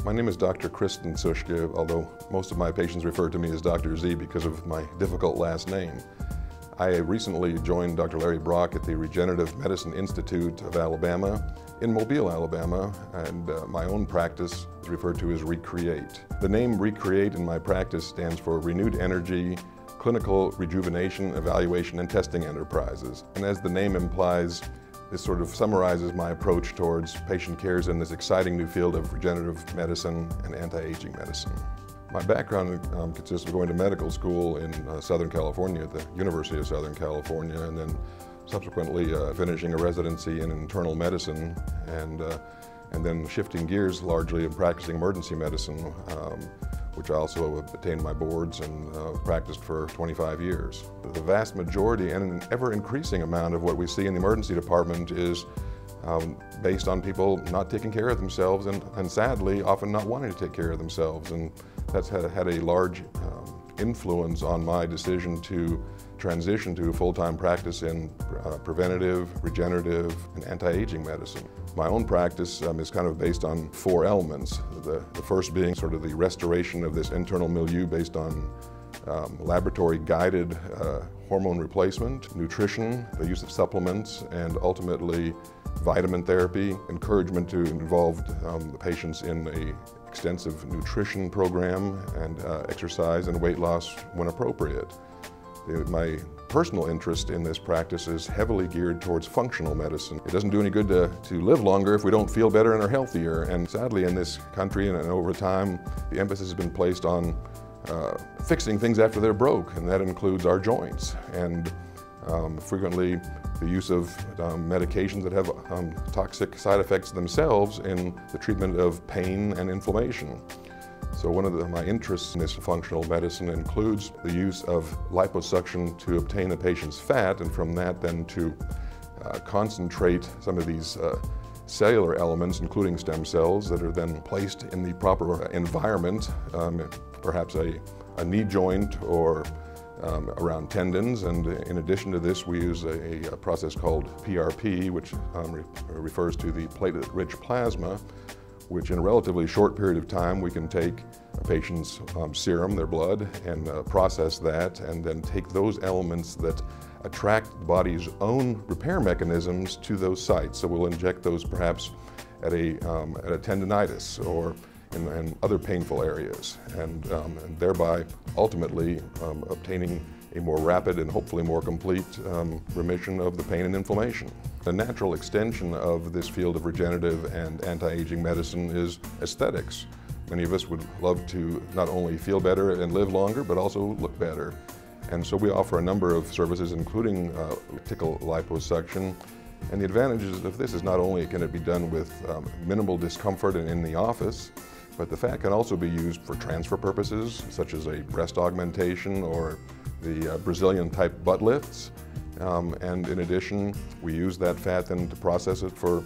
My name is Dr. Christen Zuschke, although most of my patients refer to me as Dr. Z because of my difficult last name. I recently joined Dr. Larry Brock at the Regenerative Medicine Institute of Alabama in Mobile, Alabama, and my own practice is referred to as Recreate. The name Recreate in my practice stands for Renewed Energy, Clinical Rejuvenation, Evaluation, and Testing Enterprises. And as the name implies, this sort of summarizes my approach towards patient cares in this exciting new field of regenerative medicine and anti-aging medicine. My background consists of going to medical school in Southern California at the University of Southern California, and then subsequently finishing a residency in internal medicine, and then shifting gears largely and practicing emergency medicine, which I also obtained my boards and practiced for 25 years. The vast majority and an ever-increasing amount of what we see in the emergency department is based on people not taking care of themselves and sadly often not wanting to take care of themselves, and that's had a large influence on my decision to transition to full-time practice in preventative, regenerative, and anti-aging medicine. My own practice is kind of based on 4 elements. The first being sort of the restoration of this internal milieu based on laboratory-guided hormone replacement, nutrition, the use of supplements, and ultimately vitamin therapy, encouragement to involve the patients in an extensive nutrition program, and exercise and weight loss when appropriate. My personal interest in this practice is heavily geared towards functional medicine. It doesn't do any good to live longer if we don't feel better and are healthier. And sadly in this country and over time, the emphasis has been placed on fixing things after they're broke, and that includes our joints. And frequently the use of medications that have toxic side effects themselves in the treatment of pain and inflammation. So one of my interests in this functional medicine includes the use of liposuction to obtain the patient's fat, and from that then to concentrate some of these cellular elements, including stem cells, that are then placed in the proper environment, perhaps a knee joint or around tendons. And in addition to this, we use a process called PRP, which refers to the platelet-rich plasma, which in a relatively short period of time we can take a patient's serum, their blood, and process that, and then take those elements that attract the body's own repair mechanisms to those sites. So we'll inject those perhaps at a tendinitis or in other painful areas, and thereby ultimately obtaining a more rapid and hopefully more complete remission of the pain and inflammation. The natural extension of this field of regenerative and anti-aging medicine is aesthetics. Many of us would love to not only feel better and live longer, but also look better. And so we offer a number of services, including reticle liposuction. And the advantages of this is not only can it be done with minimal discomfort and in the office, but the fat can also be used for transfer purposes, such as a breast augmentation or the Brazilian type butt lifts. And in addition, we use that fat then to process it for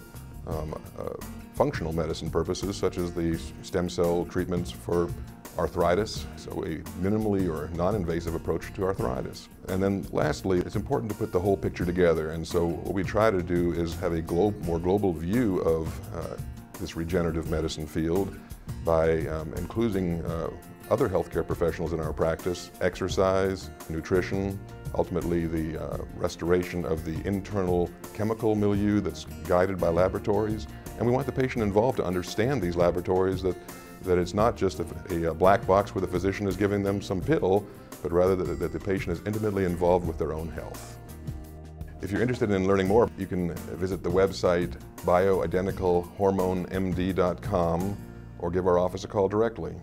functional medicine purposes, such as the stem cell treatments for arthritis, so a minimally or non-invasive approach to arthritis. And then lastly, it's important to put the whole picture together, and so what we try to do is have a more global view of this regenerative medicine field by including other healthcare professionals in our practice, exercise, nutrition, ultimately the restoration of the internal chemical milieu that's guided by laboratories. And we want the patient involved to understand these laboratories, that it's not just a black box where the physician is giving them some pill, but rather that the patient is intimately involved with their own health. If you're interested in learning more, you can visit the website bioidenticalhormonemd.com or give our office a call directly.